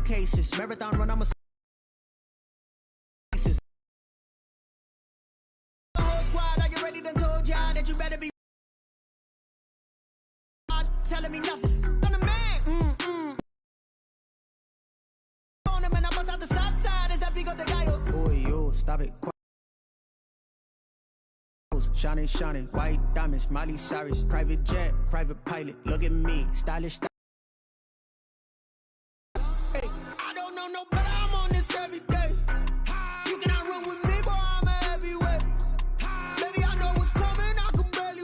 cases. Marathon run, I'm a whole squad. Are you ready? Done told y'all that you better be telling me nothing. I'm the man. On him and I bust out the south side. Is that Vigo the guy? Oh, yo, stop it. Shining, shining, white diamonds, Miley Cyrus, private jet, private pilot. Look at me, stylish. Hey, I don't know no better. I'm on this every day. You cannot run with me, boy. I'm a heavyweight. Baby, I know what's coming. I can barely.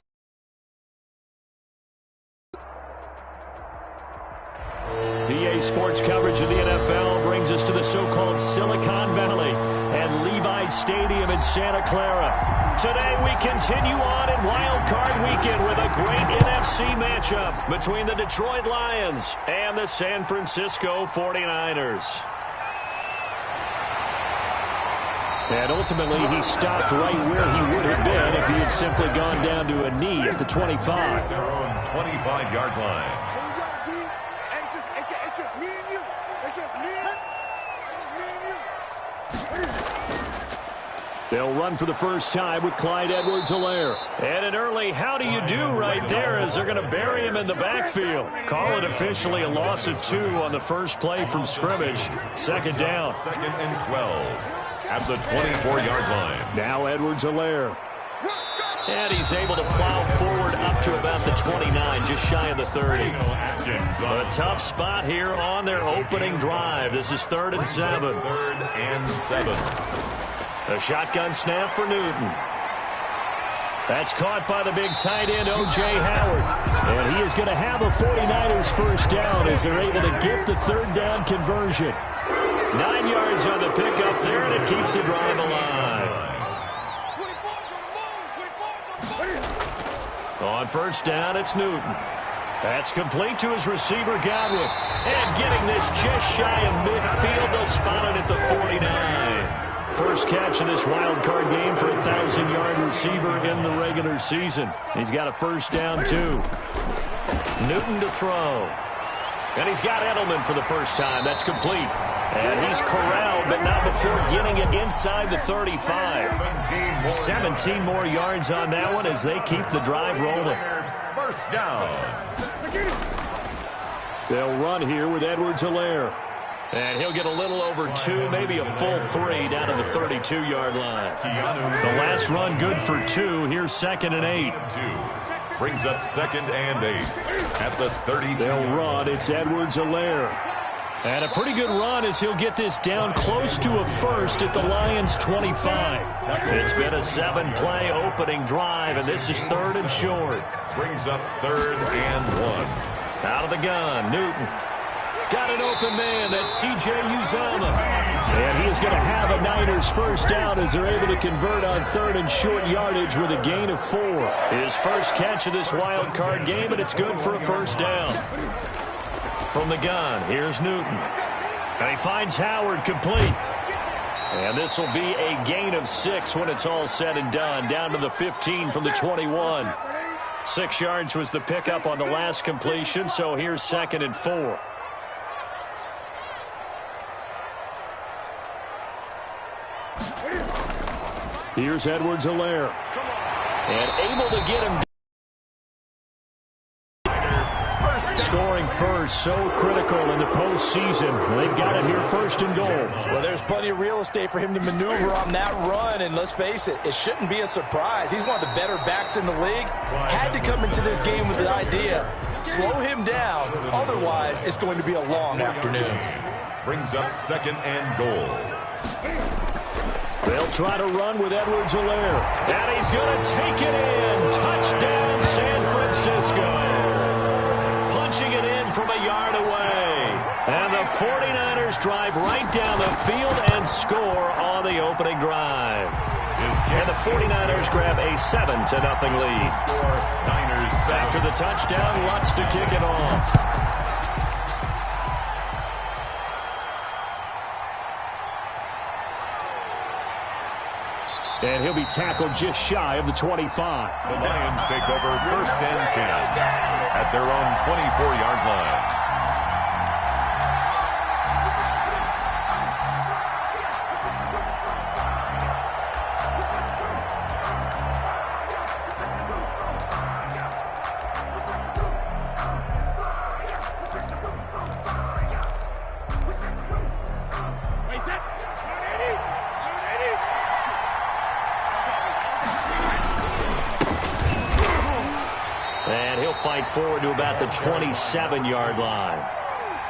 PA Sports coverage of the NFL brings us to the so-called Silicon Valley and Levi Stadium in Santa Clara. Today we continue on in Wild Card Weekend with a great NFC matchup between the Detroit Lions and the San Francisco 49ers. And ultimately he stopped right where he would have been if he had simply gone down to a knee at the 25. Their own 25-yard line. It's just me and you. It's just me and you. They'll run for the first time with Clyde Edwards-Helaire. And an early how do you do right there as they're going to bury him in the backfield. Call it officially a loss of 2 on the first play from scrimmage. Second down. 2nd and 12 at the 24-yard line. Now Edwards-Helaire. And he's able to plow forward up to about the 29, just shy of the 30. A tough spot here on their opening drive. This is 3rd and 7. 3rd and 7. A shotgun snap for Newton. That's caught by the big tight end, O.J. Howard. And he is going to have a 49ers first down as they're able to get the 3rd down conversion. 9 yards on the pickup there, and it keeps the drive alive. On first down, it's Newton. That's complete to his receiver, Godwin. And getting this just shy of midfield, they'll spot it at the 49. First catch of this wild card game for a 1,000-yard receiver in the regular season. He's got a first down, too. Newton to throw. And he's got Edelman for the first time. That's complete. And he's corralled, but not before getting it inside the 35. 17 more yards on that one as they keep the drive rolling. First down. They'll run here with Edwards-Helaire. And he'll get a little over 2, maybe a full 3 down to the 32-yard line. The last run good for 2. Here's 2nd and 8. Brings up 2nd and 8 at the 32. They'll run. It's Edwards-Helaire. And a pretty good run as he'll get this down close to a first at the Lions' 25. It's been a 7-play opening drive, and this is 3rd and short. Brings up 3rd and 1. Out of the gun, Newton. Got an open man, that's C.J. Uzomah. And he is going to have a Niners first down as they're able to convert on 3rd and short yardage with a gain of 4. His first catch of this wild card game, and it's good for a first down. From the gun, here's Newton. And he finds Howard complete. And this will be a gain of 6 when it's all said and done, down to the 15 from the 21. 6 yards was the pickup on the last completion, so here's 2nd and 4. Here's Edwards-Helaire. And able to get him. Scoring first, so critical in the postseason. They've got it here 1st and goal. Well, there's plenty of real estate for him to maneuver on that run, and let's face it, it shouldn't be a surprise. He's one of the better backs in the league. Had to come into this game with the idea, slow him down, otherwise it's going to be a long afternoon. Brings up 2nd and goal. They'll try to run with Edwards-Helaire. And he's going to take it in. Touchdown, San Francisco. Punching it in from a yard away. And the 49ers drive right down the field and score on the opening drive. And the 49ers grab a 7-0 lead. After the touchdown, Lutz to kick it off. And he'll be tackled just shy of the 25. The Lions take over 1st and 10 at their own 24-yard line. right forward to about the 27-yard line.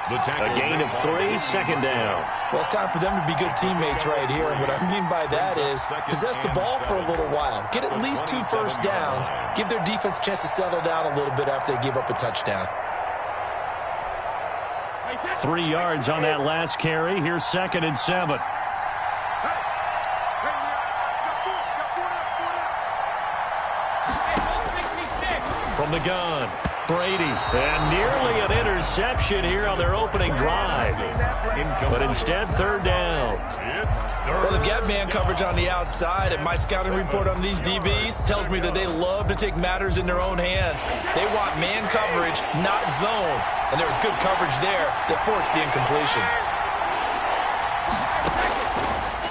A gain of 3, second down. Well, it's time for them to be good teammates right here. And what I mean by that is possess the ball for a little while. Get at least 2 first downs. Give their defense a chance to settle down a little bit after they give up a touchdown. 3 yards on that last carry. Here's 2nd and 7. From the gun, Brady. And nearly an interception here on their opening drive. But instead, 3rd down. Well, they've got man coverage on the outside, and my scouting report on these DBs tells me that they love to take matters in their own hands. They want man coverage, not zone. And there was good coverage there that forced the incompletion.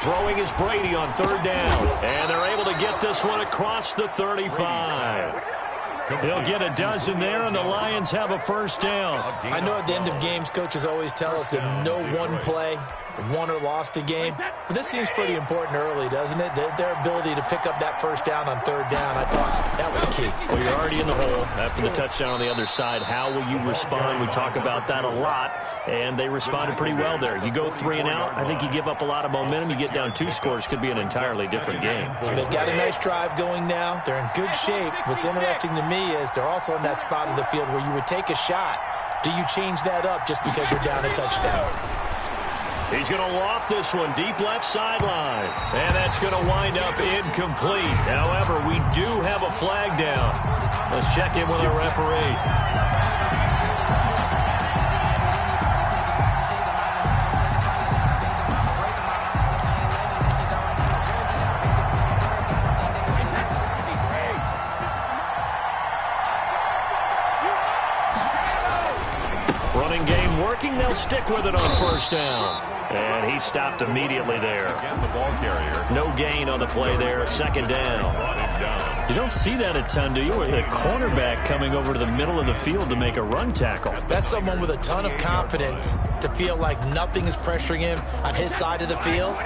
Throwing is Brady on 3rd down. And they're able to get this one across the 35. He'll get a dozen there, and the Lions have a first down. I know at the end of games, coaches always tell us that no one play won or lost a game. But this seems pretty important early, doesn't it? Their ability to pick up that first down on 3rd down, I thought that was key. Well, you're already in the hole after the touchdown on the other side. How will you respond? We talk about that a lot, and they responded pretty well there. You go 3 and out, I think you give up a lot of momentum. You get down 2 scores, could be an entirely different game. So they've got a nice drive going now. They're in good shape. What's interesting to me is they're also in that spot of the field where you would take a shot. Do you change that up just because you're down a touchdown? He's going to loft this one deep left sideline. And that's going to wind up incomplete. However, we do have a flag down. Let's check in with our referee. Running game working. They'll stick with it on 1st down. And he stopped immediately there. No gain on the play there. 2nd down. You don't see that a ton, do you? With the cornerback coming over to the middle of the field to make a run tackle. That's someone with a ton of confidence to feel like nothing is pressuring him on his side of the field.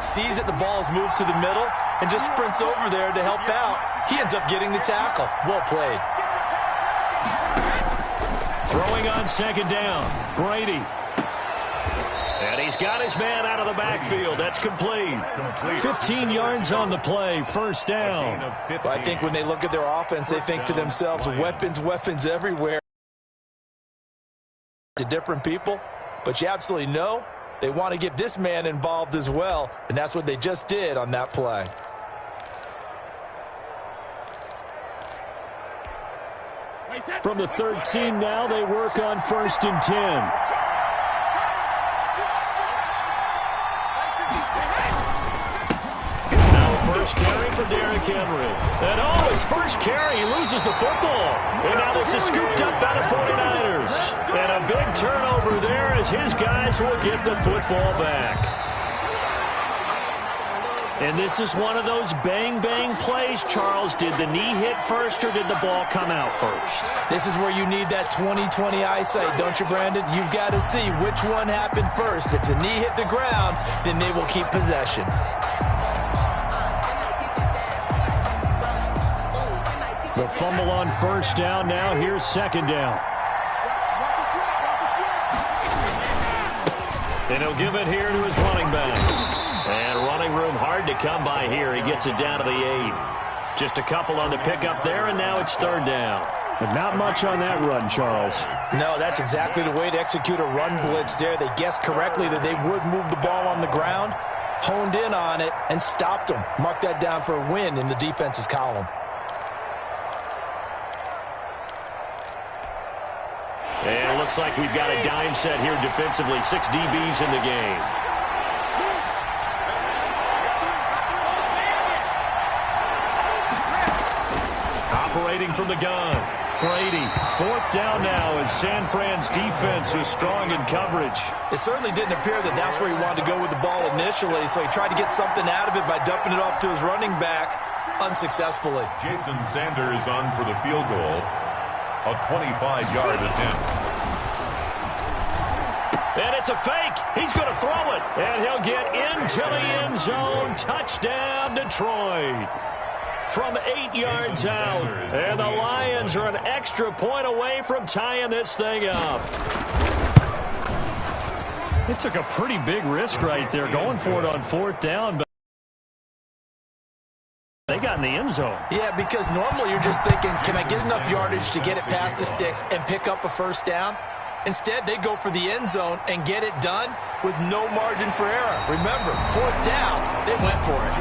Sees that the ball is moved to the middle and just sprints over there to help out. He ends up getting the tackle. Well played. Throwing on 2nd down. Brady. And he's got his man out of the backfield. That's complete. 15 yards on the play. 1st down. Well, I think when they look at their offense, they think to themselves, weapons everywhere. To different people. But you absolutely know they want to get this man involved as well. And that's what they just did on that play. From the 13 now, they work on 1st and 10. First carry for Derrick Henry. And his first carry, he loses the football. And now this is scooped up by the 49ers. And a big turnover there as his guys will get the football back. And this is one of those bang-bang plays, Charles. Did the knee hit first or did the ball come out first? This is where you need that 20/20 eyesight, don't you, Brandon? You've got to see which one happened first. If the knee hit the ground, then they will keep possession. The fumble on 1st down. Now here's 2nd down. And he'll give it here to his running back. And running room hard to come by here. He gets it down to the 8. Just a couple on the pickup there, and now it's 3rd down. But not much on that run, Charles. No, that's exactly the way to execute a run blitz there. They guessed correctly that they would move the ball on the ground, honed in on it, and stopped them. Mark that down for a win in the defense's column. And it looks like we've got a dime set here defensively. 6 DBs in the game. Operating from the gun. Brady, 4th down now as San Fran's defense is strong in coverage. It certainly didn't appear that that's where he wanted to go with the ball initially, so he tried to get something out of it by dumping it off to his running back unsuccessfully. Jason Sanders on for the field goal. A 25-yard attempt. And it's a fake. He's going to throw it. And he'll get into the end zone. Touchdown, Detroit. from 8 yards out. And the Lions are an extra point away from tying this thing up. It took a pretty big risk right there, going for it on 4th down, but they got in the end zone. Yeah, because normally you're just thinking, can I get enough yardage to get it past the sticks and pick up a first down? Instead, they go for the end zone and get it done with no margin for error. Remember, 4th down, they went for it.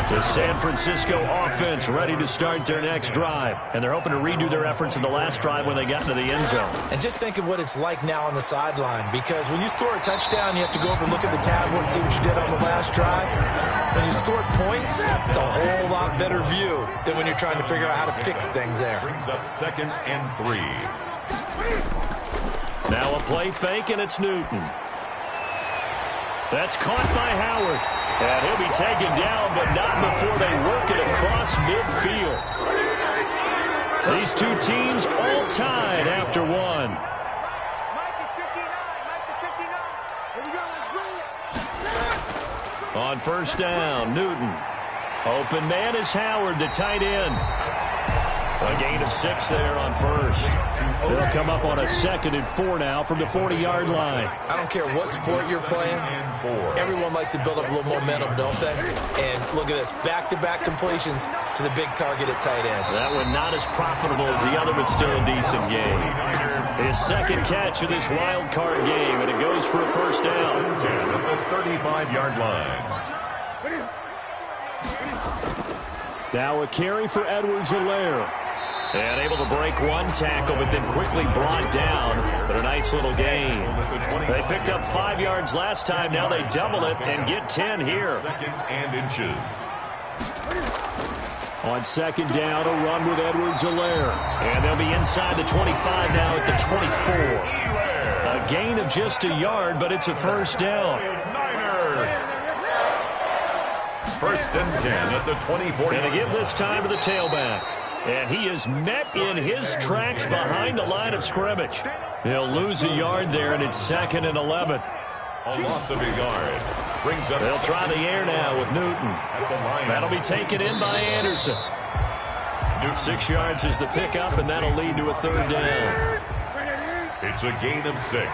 The San Francisco offense ready to start their next drive. And they're hoping to redo their efforts in the last drive when they got into the end zone. And just think of what it's like now on the sideline, because when you score a touchdown, you have to go over and look at the tablet and see what you did on the last drive. When you score points, it's a whole lot better view than when you're trying to figure out how to fix things there. Brings up 2nd and 3. Now a play fake, and it's Newton. That's caught by Howard. And he'll be taken down, but not before they work it across midfield. These two teams all tied after one. On 1st down, Newton. Open man is Howard, the tight end. A gain of 6 there on 1st. They'll come up on a 2nd and 4 now from the 40-yard line. I don't care what sport you're playing. Everyone likes to build up a little momentum, don't they? And look at this, back-to-back completions to the big target at tight end. That one not as profitable as the other, but still a decent game. His 2nd catch of this wild card game, and it goes for a 1st down. At the 35-yard line. Now a carry for Edwards-Helaire. And able to break one tackle, but then quickly brought down. But a nice little gain. They picked up 5 yards last time. Now they double it and get 10 here. 2nd and inches. On 2nd down, a run with Edwards-Helaire. And they'll be inside the 25 now at the 24. A gain of just a yard, but it's a 1st down. 1st and 10 at the 24. And to give this time to the tailback. And he is met in his tracks behind the line of scrimmage. He'll lose a yard there, and it's 2nd and 11. A loss of a yard. Brings up. They'll try the air now with Newton. That'll be taken in by Anderson. 6 yards is the pickup, and that'll lead to a 3rd down. It's a gain of 6.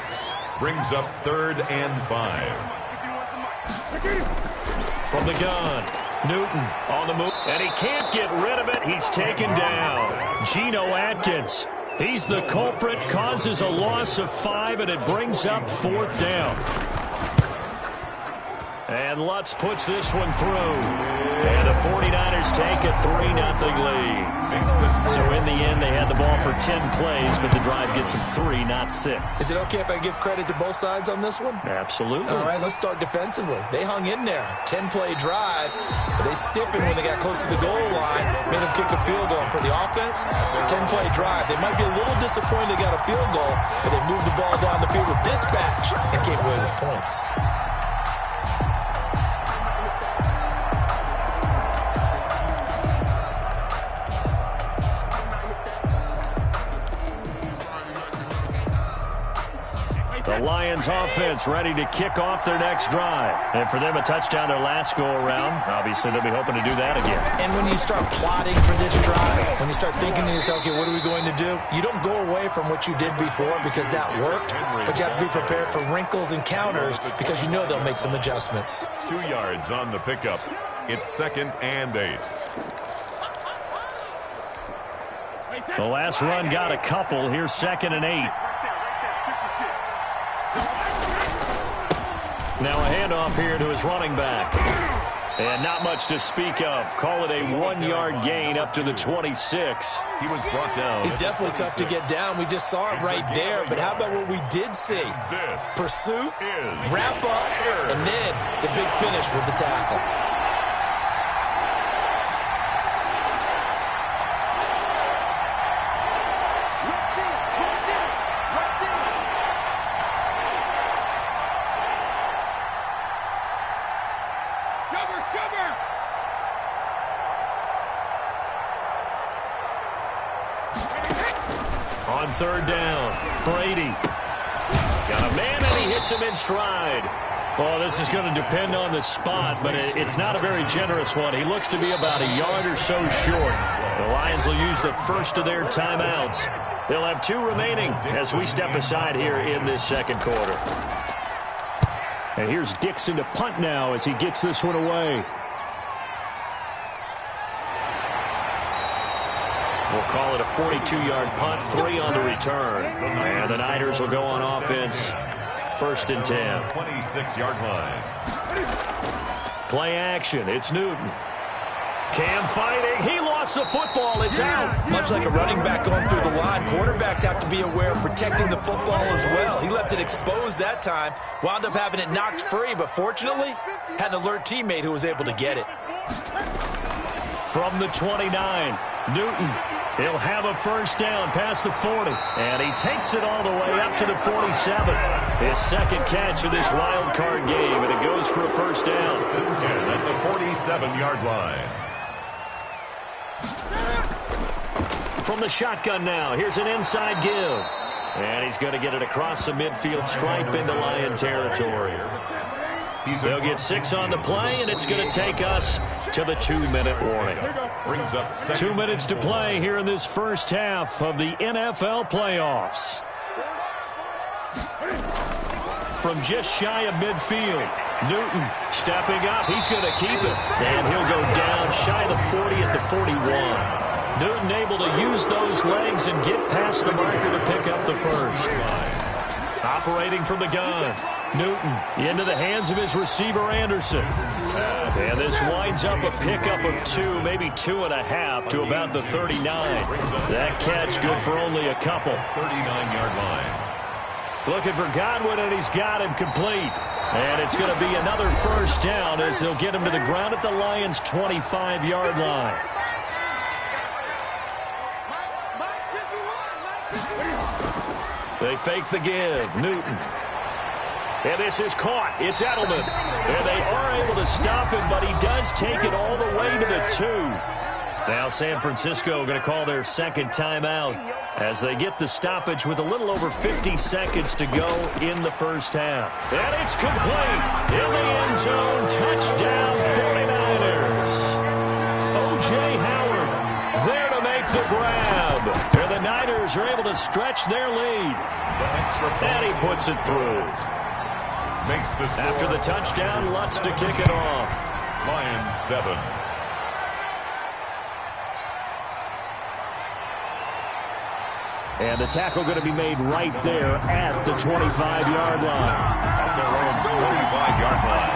Brings up 3rd and 5. From the gun, Newton on the move, and he can't get rid of it. He's taken down. Geno Atkins, he's the culprit, causes a loss of 5, and it brings up 4th down. And Lutz puts this one through. And the 49ers take a 3-0 lead. So in the end, they had the ball for 10 plays, but the drive gets them 3, not 6. Is it okay if I give credit to both sides on this one? Absolutely. All right, let's start defensively. They hung in there. 10-play drive, but they stiffened when they got close to the goal line, made them kick a field goal. For the offense, 10-play drive. They might be a little disappointed they got a field goal, but they moved the ball down the field with dispatch and came away with points. The Lions offense ready to kick off their next drive. And for them, a touchdown their last go-around. Obviously, they'll be hoping to do that again. And when you start plotting for this drive, when you start thinking to yourself, okay, what are we going to do? You don't go away from what you did before because that worked, but you have to be prepared for wrinkles and counters because you know they'll make some adjustments. 2 yards on the pickup. It's 2nd and 8. The last run got a couple. Here's 2nd and 8. Now a handoff here to his running back. And not much to speak of. Call it a 1-yard gain up to the 26. He was brought down. He's definitely tough to get down. We just saw it right there. But how about what we did see? Pursuit, wrap up, and then the big finish with the tackle. On 3rd down, Brady. Got a man, and he hits him in stride. Well, this is going to depend on the spot, but it's not a very generous one. He looks to be about a yard or so short. The Lions will use the first of their timeouts. They'll have 2 remaining as we step aside here in this second quarter. And here's Dixon to punt now as he gets this one away. We'll call it a 42-yard punt, 3 on the return. And the Niners will go on offense. 1st and 10. 26-yard line. Play action. It's Newton. Cam fighting. He lost the football. It's out. Much like a running back going through the line, quarterbacks have to be aware of protecting the football as well. He left it exposed that time, wound up having it knocked free, but fortunately, had an alert teammate who was able to get it. From the 29, Newton. He'll have a first down past the 40. And he takes it all the way up to the 47. His second catch of this wild card game, and it goes for a first down. 10 at the 47-yard line. From the shotgun now, here's an inside give. And he's going to get it across the midfield stripe into Lion territory. They'll get 6 on the play, and it's going to take us to the 2-minute warning. Brings up 2 minutes to play here in this first half of the NFL playoffs. From just shy of midfield, Newton stepping up. He's going to keep it, and he'll go down shy of the 40 at the 41. Newton able to use those legs and get past the marker to pick up the first. Operating from the gun, Newton into the hands of his receiver, Anderson. And this winds up a pickup of 2, maybe 2.5 to about the 39. That catch good for only a couple. 39-yard line. Looking for Godwin, and he's got him complete. And it's going to be another first down as they'll get him to the ground at the Lions' 25-yard line. They fake the give. Newton. And this is caught. It's Edelman. And they are able to stop him, but he does take it all the way to the 2. Now San Francisco going to call their second timeout as they get the stoppage with a little over 50 seconds to go in the first half. And it's complete. In the end zone. Touchdown 49ers. O.J. Howard there to make the grab. And the Niners are able to stretch their lead. And he puts it through. Makes the score. After the touchdown, Lutz to kick it off. Lions 7. And the tackle going to be made right there at the 25-yard line. At their own 25-yard line.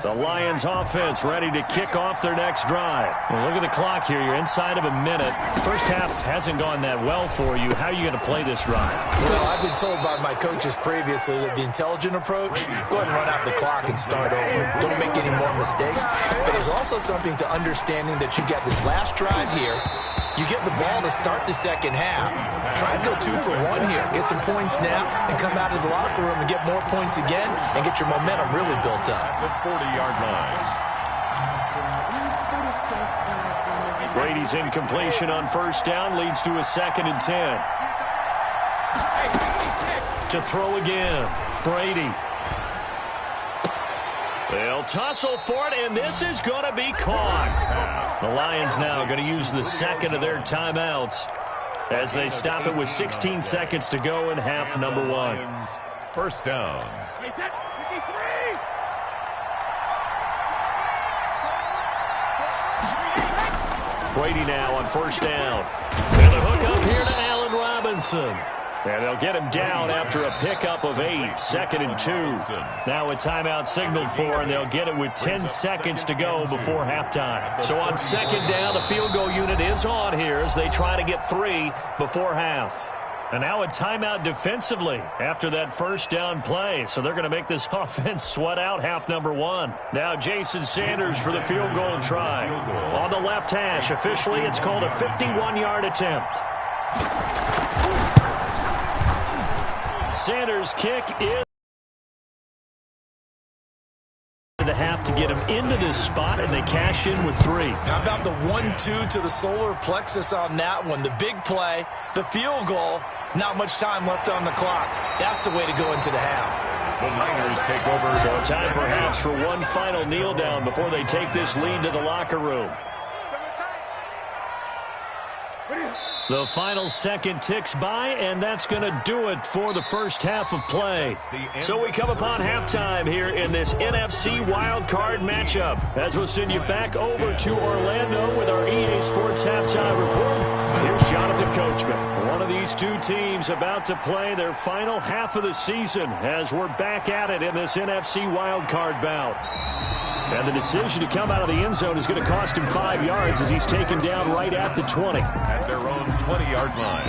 The Lions offense ready to kick off their next drive. Well, look at the clock here. You're inside of a minute. First half hasn't gone that well for you. How are you going to play this drive? Well, I've been told by my coaches previously that the intelligent approach, go ahead and run out the clock and start over. Don't make any more mistakes. But there's also something to understanding that you get this last drive here. You get the ball to start the second half. Try and go 2 for 1 here. Get some points now and come out of the locker room and get more points again and get your momentum really built up. At the 40-yard line. Brady's incompletion on first down leads to a 2nd and 10. To throw again, Brady. They'll tussle for it, and this is going to be caught. The Lions now going to use the second of their timeouts as they stop it with 16 seconds to go in half number 1. First down. Brady now on first down. And the hook up here to Allen Robinson. And they'll get him down after a pickup of 8. 2nd and 2. Now a timeout signaled for, and they'll get it with 10 seconds to go before halftime. So on second down, the field goal unit is on here as they try to get 3 before half. And now a timeout defensively after that first down play. So they're going to make this offense sweat out half number one. Now Jason Sanders for the field goal try. On the left hash, officially it's called a 51-yard attempt. Sanders' kick is the half to get him into this spot, and they cash in with 3. How about the 1-2 to the solar plexus on that one? The big play, the field goal, not much time left on the clock. That's the way to go into the half. The Niners take over. So time perhaps for one final kneel down before they take this lead to the locker room. The final second ticks by, and that's going to do it for the first half of play. So we come upon halftime here in this NFC wildcard matchup. As we'll send you back over to Orlando with our EA Sports Halftime Report, here's Jonathan Coachman. One of these two teams about to play their final half of the season as we're back at it in this NFC wildcard bout. And the decision to come out of the end zone is going to cost him 5 yards as he's taken down right at the 20. At their own 20-yard line.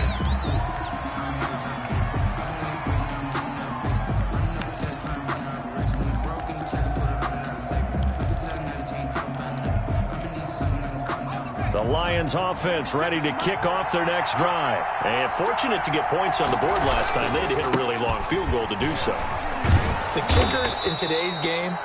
The Lions offense ready to kick off their next drive. And fortunate to get points on the board last time. They had to hit a really long field goal to do so. The kickers in today's game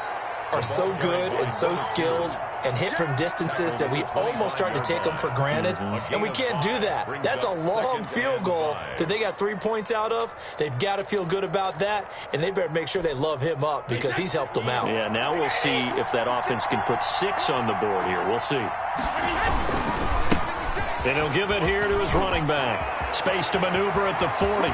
are so good and so skilled and hit from distances that we almost start to take them for granted, and we can't do that. That's a long field goal that they got 3 points out of. They've got to feel good about that, and they better make sure they love him up because he's helped them out. Yeah, now we'll see if that offense can put 6 on the board here. We'll see. And he'll give it here to his running back. Space to maneuver at the 40.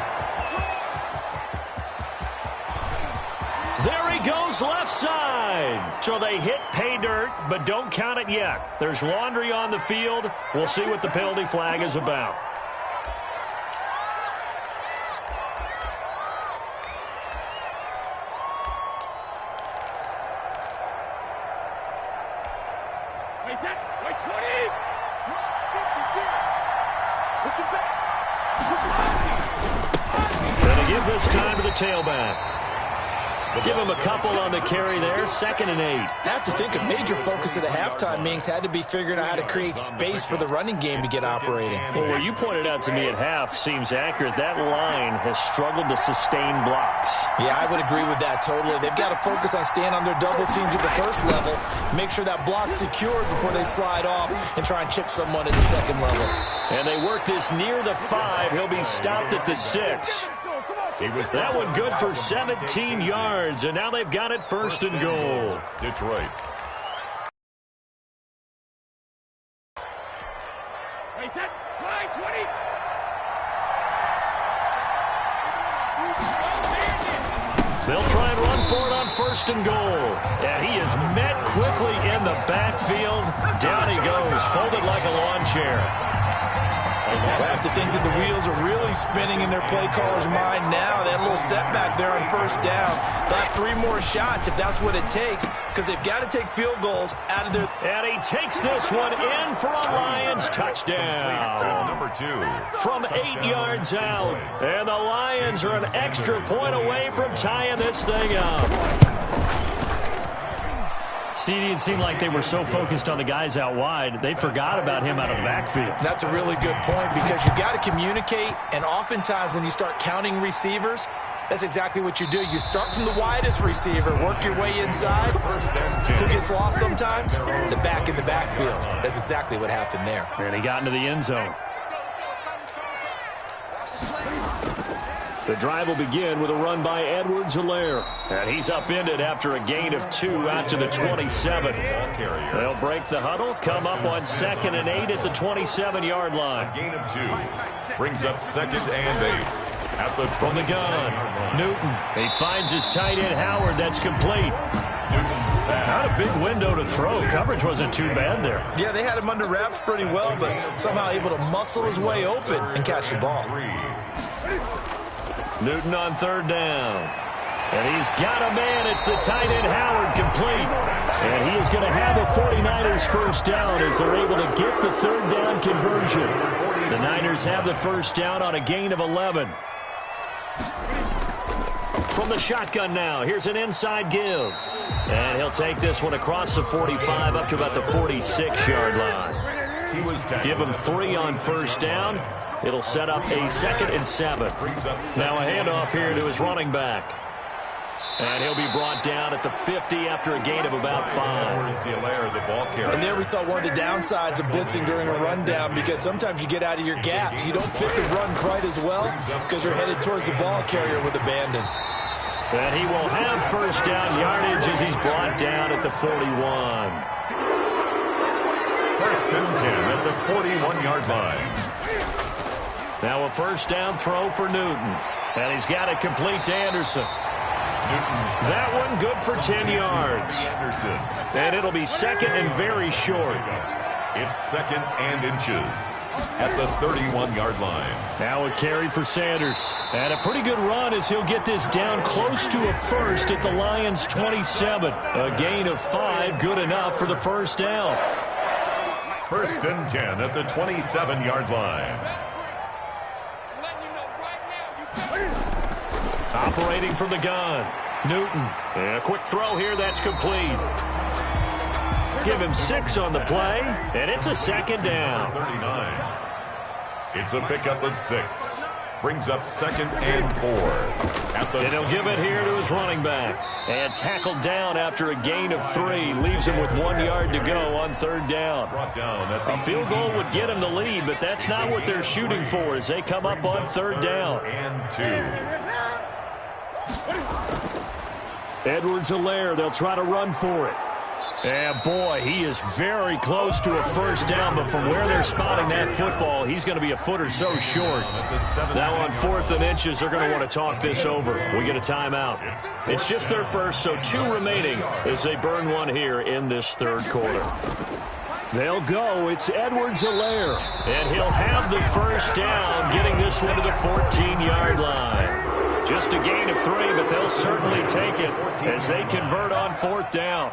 There he goes left side. So they hit pay dirt, but don't count it yet. There's laundry on the field. We'll see what the penalty flag is about. Wait, 20. Push him back. Gonna give this time to the tailback. Give him a couple on the carry there, 2nd and 8. I have to think a major focus of the halftime meetings had to be figuring out how to create space for the running game to get operating. Well, what you pointed out to me at half seems accurate. That line has struggled to sustain blocks. Yeah, I would agree with that totally. They've got to focus on staying on their double teams at the first level, make sure that block's secured before they slide off and try and chip someone at the second level. And they work this near the 5. He'll be stopped at the 6. That one good for 17 yards, and now they've got it 1st and goal. Detroit. Wait, 10. 20. They'll try and run for it on 1st and goal. And he is met quickly in the backfield. Down he goes, folded like a lawn chair. I have to think that the wheels are really spinning in their play caller's mind now. That little setback there on 1st down. They'll have 3 more shots if that's what it takes, because they've got to take field goals out of their... And he takes this one in for a Lions touchdown. Number 2. From 8 yards out. And the Lions are an extra point away from tying this thing up. See, it seemed like they were so focused on the guys out wide, they forgot about him out of the backfield. That's a really good point, because you got to communicate, and oftentimes when you start counting receivers, that's exactly what you do. You start from the widest receiver, work your way inside. Who gets lost sometimes? The back in the backfield. That's exactly what happened there. And he got into the end zone. The drive will begin with a run by Edwards-Helaire. And he's upended after a gain of 2 out to the 27. They'll break the huddle, come up on 2nd and 8 at the 27-yard line. Gain of 2 brings up 2nd and 8. At the From the gun, Newton. He finds his tight end, Howard. That's complete. Newton's pass. Not a big window to throw. Coverage wasn't too bad there. Yeah, they had him under wraps pretty well, but somehow able to muscle his way open and catch the ball. Newton on 3rd down. And he's got a man. It's the tight end, Howard, complete. And he is going to have a 49ers first down as they're able to get the third down conversion. The Niners have the first down on a gain of 11. From the shotgun now, here's an inside give. And he'll take this one across the 45 up to about the 46-yard line. Give him 3 on first down. It'll set up a 2nd and 7. Now a handoff here to his running back. And he'll be brought down at the 50 after a gain of about 5. And there we saw one of the downsides of blitzing during a rundown, because sometimes you get out of your gaps. You don't fit the run quite as well because you're headed towards the ball carrier with abandon. And he will have first down yardage as he's brought down at the 41. First and 10 at the 41-yard line. Now a first down throw for Newton. And he's got it complete to Anderson. That one good for 10 yards. And it'll be 2nd and very short. It's 2nd and inches at the 31-yard line. Now a carry for Sanders. And a pretty good run as he'll get this down close to a first at the Lions' 27. A gain of 5, good enough for the first down. First and 10 at the 27-yard line. Operating from the gun, Newton. And a quick throw here, that's complete. Give him 6 on the play, and it's a 2nd down. 39. It's a pickup of 6. Brings up 2nd and 4. And he'll give it here to his running back. And tackled down after a gain of 3. Leaves him with 1 yard to go on 3rd down. A field goal would get him the lead, but that's not what they're shooting for as they come up on 3rd down. And 2. Edwards-Helaire, they'll try to run for it. And boy, he is very close to a first down, but from where they're spotting that football, he's going to be a foot or so short. Now on 4th and inches, they're going to want to talk this over. We get a timeout. It's just their first, so 2 remaining as they burn one here in this 3rd quarter. They'll go. It's Edwards-Helaire, and he'll have the first down, getting this one to the 14-yard line. Just a gain of 3, but they'll certainly take it as they convert on 4th down.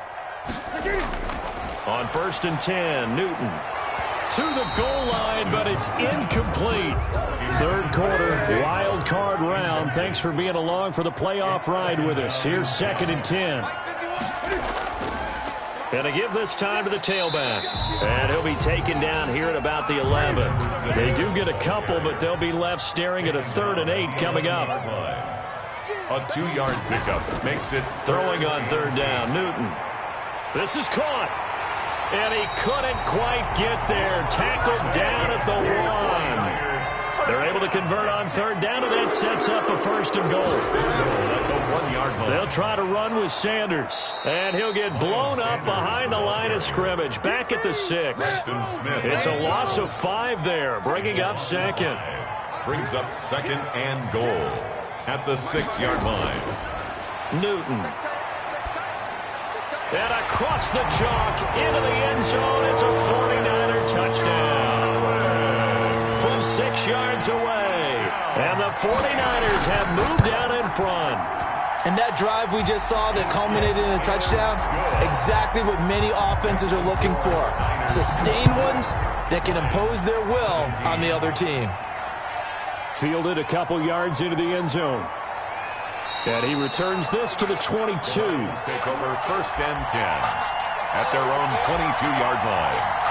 On 1st and 10, Newton to the goal line, but it's incomplete. 3rd quarter, wild card round. Thanks for being along for the playoff ride with us. Here's 2nd and 10. Going to give this time to the tailback. And he'll be taken down here at about the 11. They do get a couple, but they'll be left staring at a 3rd and 8 coming up. A 2-yard pickup makes it throwing on 3rd down. Newton. This is caught, and he couldn't quite get there. Tackled down at the 1. They're able to convert on 3rd down, and that sets up a 1st and goal. They'll try to run with Sanders, and he'll get blown up behind the line of scrimmage, back at the 6. It's a loss of 5 there, bringing up 2nd. Brings up 2nd and goal at the 6-yard line. Newton. And across the chalk, into the end zone, it's a 49er touchdown. From 6 yards away. And the 49ers have moved out in front. And that drive we just saw that culminated in a touchdown, exactly what many offenses are looking for. Sustained ones that can impose their will on the other team. Fielded a couple yards into the end zone. And he returns this to the 22. Take over 1st and 10 at their own 22-yard line.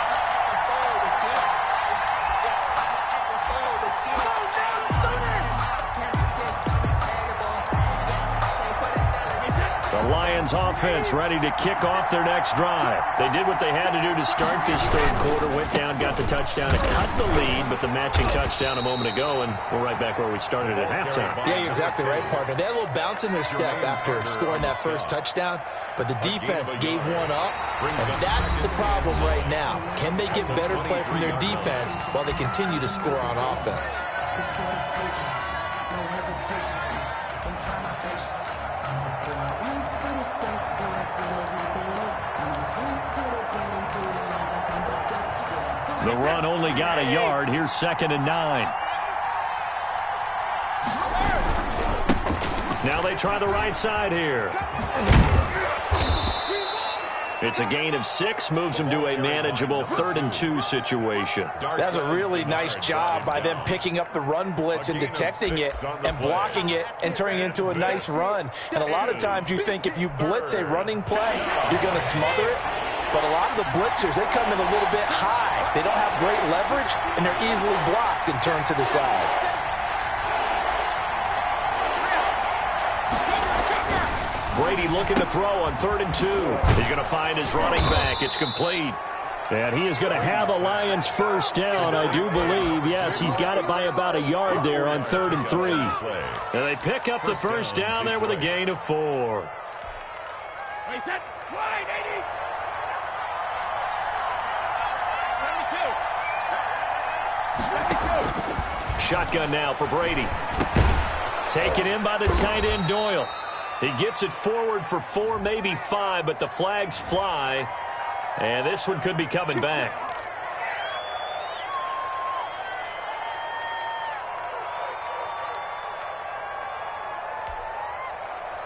The Lions offense ready to kick off their next drive. They did what they had to do to start this 3rd quarter, went down, got the touchdown, and cut the lead, but the matching touchdown a moment ago, and we're right back where we started at halftime. Yeah, you're exactly right, partner. They had a little bounce in their step after scoring that first touchdown, but the defense gave one up, and that's the problem right now. Can they get better play from their defense while they continue to score on offense? The run only got a yard. Here's 2nd and 9. Now they try the right side here. It's a gain of 6, moves them to a manageable 3rd and 2 situation. That's a really nice job by them picking up the run blitz and detecting it and blocking it and turning it into a nice run. And a lot of times you think if you blitz a running play, you're going to smother it. But a lot of the blitzers, they come in a little bit high. They don't have great leverage, and they're easily blocked and turned to the side. Brady looking to throw on 3rd and 2. He's going to find his running back. It's complete. And he is going to have a Lions first down, I do believe. Yes, he's got it by about a yard there on 3rd and 3. And they pick up the first down there with a gain of 4. Wait, that wide, 80. 72. Shotgun now for Brady. Taken in by the tight end Doyle. He gets it forward for 4, maybe 5, but the flags fly. And this one could be coming back.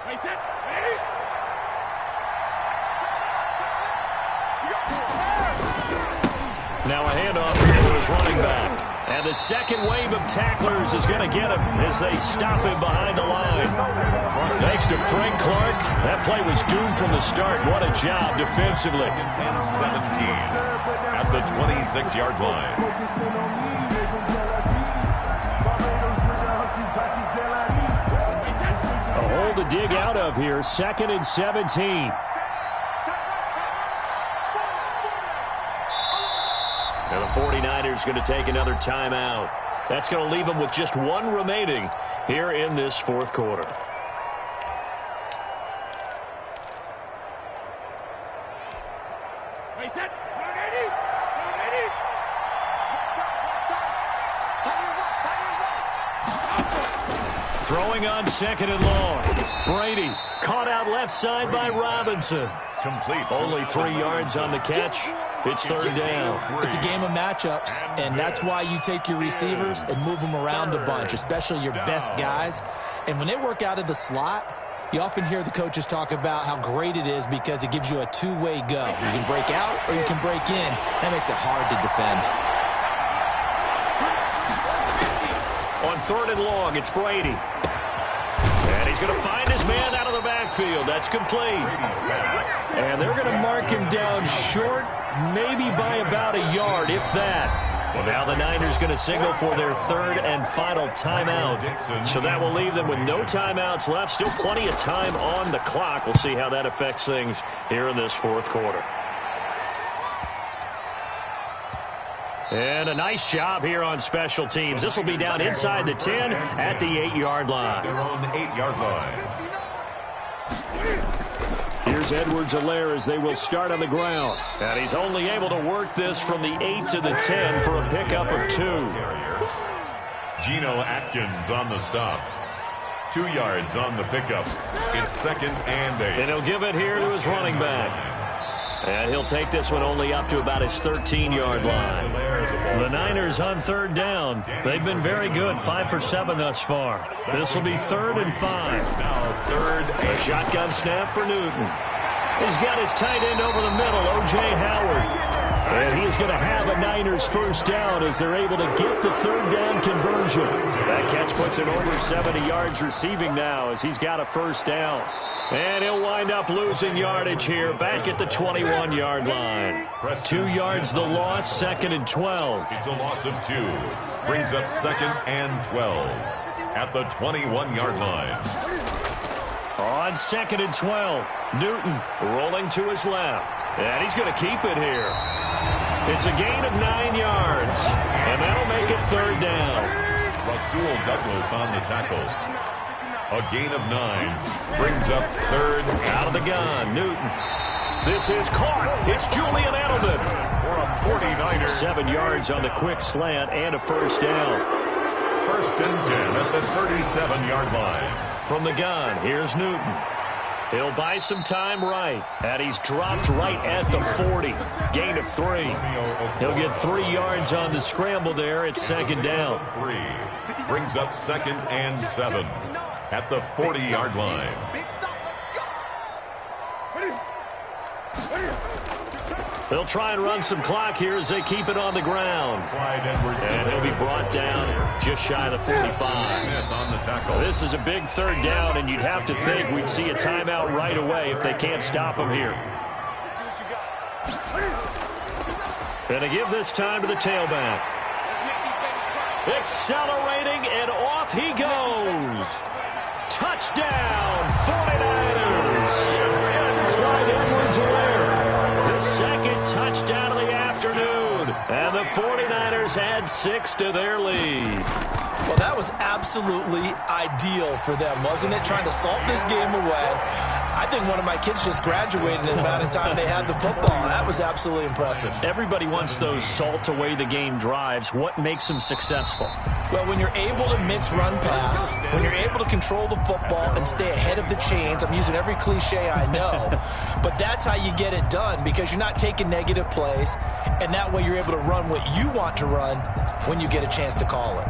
Wait, that, ready? Now a handoff to his running back. And the second wave of tacklers is going to get him as they stop him behind the line. Thanks to Frank Clark. That play was doomed from the start. What a job defensively. And 17 at the 26-yard line. A hole to dig out of here. 2nd and 17. And the 49ers going to take another timeout. That's going to leave them with just 1 remaining here in this 4th quarter. Wait, that, 180. Throwing on 2nd and long. Brady caught out left side by Robinson. Complete. Only 3 yards on the catch. It's 3rd down. It's a game of matchups, and that's why you take your receivers and move them around a bunch, especially your best guys. And when they work out of the slot, you often hear the coaches talk about how great it is because it gives you a two-way go. You can break out or you can break in. That makes it hard to defend. On 3rd and long, it's Brady. And he's going to find his man out of the backfield. That's complete. And they're going to mark him down short, maybe by about a yard, if that. Well, now the Niners going to signal for their 3rd and final timeout. So that will leave them with no timeouts left. Still plenty of time on the clock. We'll see how that affects things here in this 4th quarter. And a nice job here on special teams. This will be down inside the 10 at the 8-yard line. Their own 8-yard line. Here's Edwards-Helaire as they will start on the ground. And he's only able to work this from the 8 to the 10 for a pickup of 2. Geno Atkins on the stop. 2 yards on the pickup. It's 2nd and 8. And he'll give it here to his running back. And he'll take this one only up to about his 13-yard line. The Niners on 3rd down. They've been very good, 5 for 7 thus far. This will be 3rd and 5. Now 3rd. A shotgun snap for Newton. He's got his tight end over the middle, O.J. Howard. And he is going to have a Niners first down as they're able to get the 3rd down conversion. That catch puts him over 70 yards receiving now as he's got a first down. And he'll wind up losing yardage here back at the 21-yard line. 2 yards the loss, 2nd and 12. It's a loss of 2. Brings up 2nd and 12 at the 21-yard line. On 2nd and 12, Newton rolling to his left. And he's going to keep it here. It's a gain of 9 yards. And that'll make it 3rd down. Rasul Douglas on the tackle. A gain of 9. Brings up 3rd. Out of the gun, Newton. This is caught. It's Julian Edelman. For a 49er. 7 yards on the quick slant and a first down. 1st and 10 at the 37-yard line. From the gun, here's Newton. He'll buy some time right. And he's dropped right at the 40. Gain of 3. He'll get 3 yards on the scramble there. It's 2nd down. 3. Brings up 2nd and 7. at the 40-yard line. Big stop, let's go. They'll try and run some clock here as they keep it on the ground. And he'll be brought down just shy of the 45. Smith on the tackle. This is a big third down, and you'd have to think we'd see a timeout right away if they can't stop him here. And to give this time to the tailback. Accelerating, and off he goes. Touchdown, 49ers. Clyde Edwards-Helaire, the second touchdown of the afternoon. And the 49ers add 6 to their lead. Well, that was absolutely ideal for them, wasn't it? Trying to salt this game away. I think one of my kids just graduated in the amount of time they had the football. That was absolutely impressive. Everybody wants those salt-away-the-game drives. What makes them successful? Well, when you're able to mix run-pass, when you're able to control the football and stay ahead of the chains, I'm using every cliche I know, but that's how you get it done because you're not taking negative plays, and that way you're able to run what you want to run when you get a chance to call it.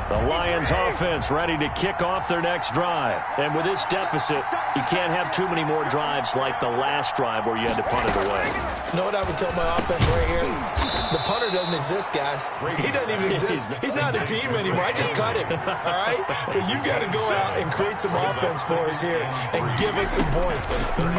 The Lions offense ready to kick off their next drive. And with this deficit, you can't have too many more drives like the last drive where you had to punt it away. You know what I would tell my offense right here? The punter doesn't exist, guys. He doesn't even exist. He's not a team anymore. I just cut him, all right? So you've got to go out and create some offense for us here and give us some points.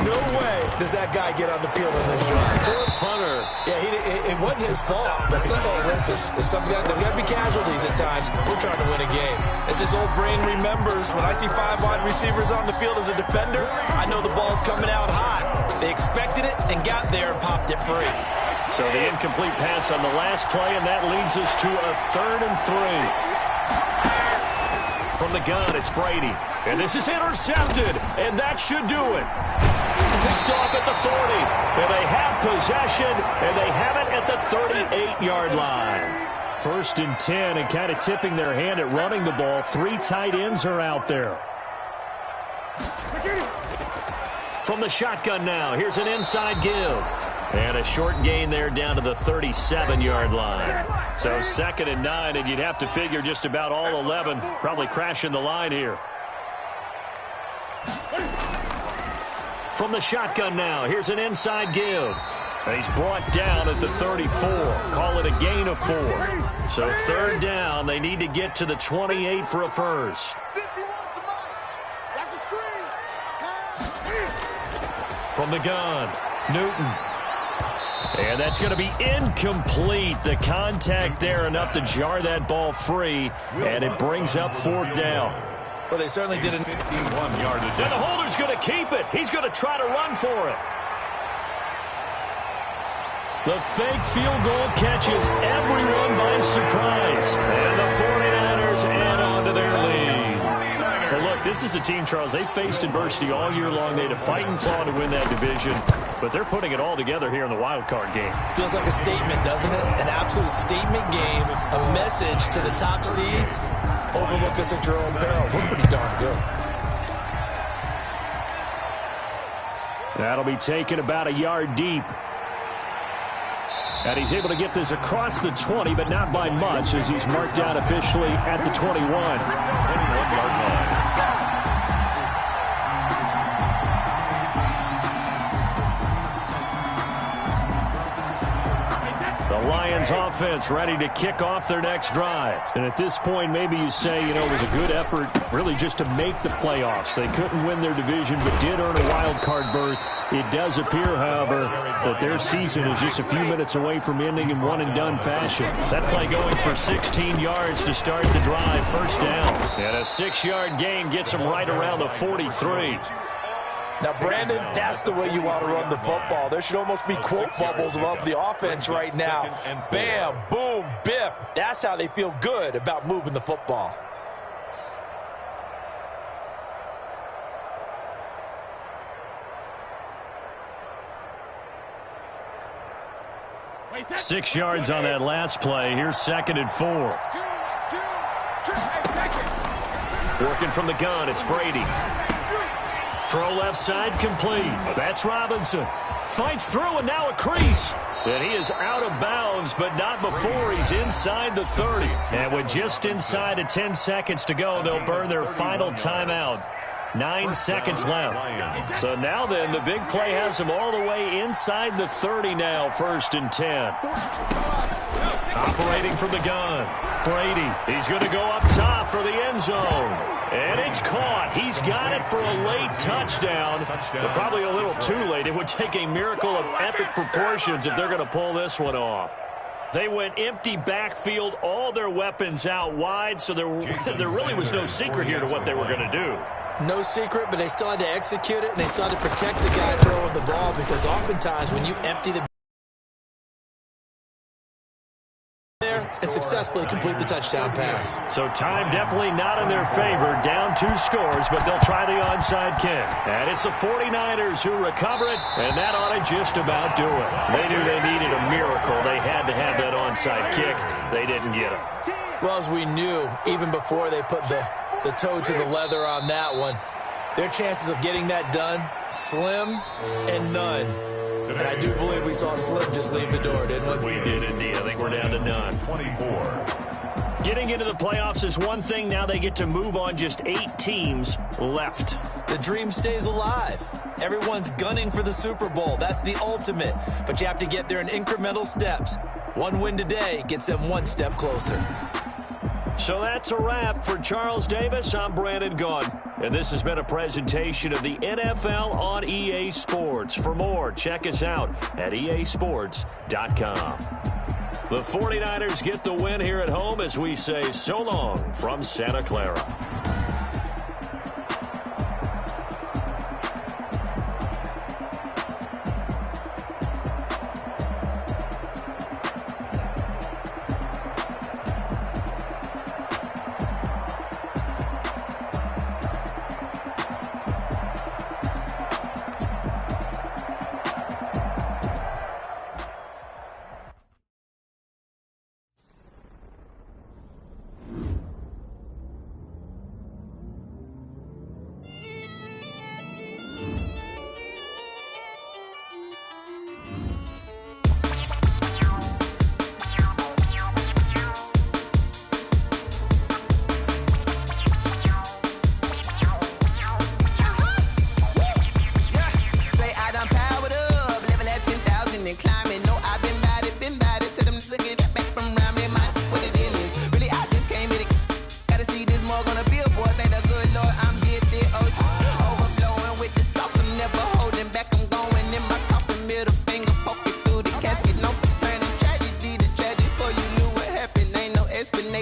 No way does that guy get on the field on this drive. Poor punter. Yeah, it wasn't his fault. But hey, listen, there's got to be casualties at times. We're trying to win a game. As this old brain remembers, when I see 5 wide receivers on the field as a defender, I know the ball's coming out hot. They expected it and got there and popped it free. So the incomplete pass on the last play, and that leads us to a 3rd and 3. From the gun, it's Brady. And this is intercepted, and that should do it. Picked off at the 40. And they have possession, and they have it at the 38-yard line. 1st and 10, and kind of tipping their hand at running the ball. 3 tight ends are out there. From the shotgun now, here's an inside give. And a short gain there down to the 37-yard line. So 2nd and 9, and you'd have to figure just about all 11 probably crashing the line here. From the shotgun now, here's an inside give. And he's brought down at the 34. Call it a gain of 4. So 3rd down, they need to get to the 28 for a first. From the gun, Newton. And that's going to be incomplete. The contact there enough to jar that ball free, and it brings up 4th down. Well, they certainly did it. 51-yard And the holder's going to keep it. He's going to try to run for it. The fake field goal catches everyone by surprise. And the 49ers add on to their lead. Well, look, this is a team, Charles. They faced adversity all year long. They had to fight and claw to win that division. But they're putting it all together here in the wild card game. Feels like a statement, doesn't it? An absolute statement game. A message to the top seeds. Overlook us at your own peril. We're pretty darn good. That'll be taken about a yard deep. And he's able to get this across the 20, but not by much, as he's marked down officially at the 21. 21-yard line. The Lions offense ready to kick off their next drive. And at this point, maybe you say, you know, it was a good effort really just to make the playoffs. They couldn't win their division, but did earn a wild card berth. It does appear, however, that their season is just a few minutes away from ending in one-and-done fashion. That play going for 16 yards to start the drive. 1st down. And a 6-yard gain gets them right around the 43. Now, Brandon, that's the way you want to run the football. There should almost be quote bubbles above the offense right now. Bam, boom, biff. That's how they feel good about moving the football. Wait, 6 yards on that last play. Here's 2nd and 4. Working from the gun, it's Brady. Throw left side complete. That's Robinson. Fights through and now a crease. And he is out of bounds, but not before he's inside the 30. And with just inside of 10 seconds to go, they'll burn their final timeout. 9 seconds left. So now then, the big play has him all the way inside the 30 now, 1st and 10. Operating from the gun. Brady, he's going to go up top for the end zone. And it's caught. He's got it for a late touchdown. But probably a little too late. It would take a miracle of epic proportions if they're going to pull this one off. They went empty backfield, all their weapons out wide, so there really was no secret here to what they were going to do. No secret, but they still had to execute it, and they still had to protect the guy throwing the ball, because oftentimes when you empty the there and successfully complete the touchdown pass. So time definitely not in their favor. Down 2 scores, but they'll try the onside kick. And it's the 49ers who recover it, and that ought to just about do it. They knew they needed a miracle. They had to have that onside kick. They didn't get it. Well, as we knew, even before they put the toe to the leather on that one, their chances of getting that done, slim and none. And I do believe we saw Slim just leave the door, didn't we? We did indeed. I think we're down to none. 24. Getting into the playoffs is one thing. Now they get to move on. Just 8 teams left. The dream stays alive. Everyone's gunning for the Super Bowl. That's the ultimate. But you have to get there in incremental steps. One win today gets them 1 step closer. So that's a wrap for Charles Davis. I'm Brandon Gaudin, and this has been a presentation of the NFL on EA Sports. For more, check us out at easports.com. The 49ers get the win here at home as we say so long from Santa Clara.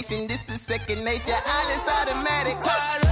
This is second nature. All is automatic.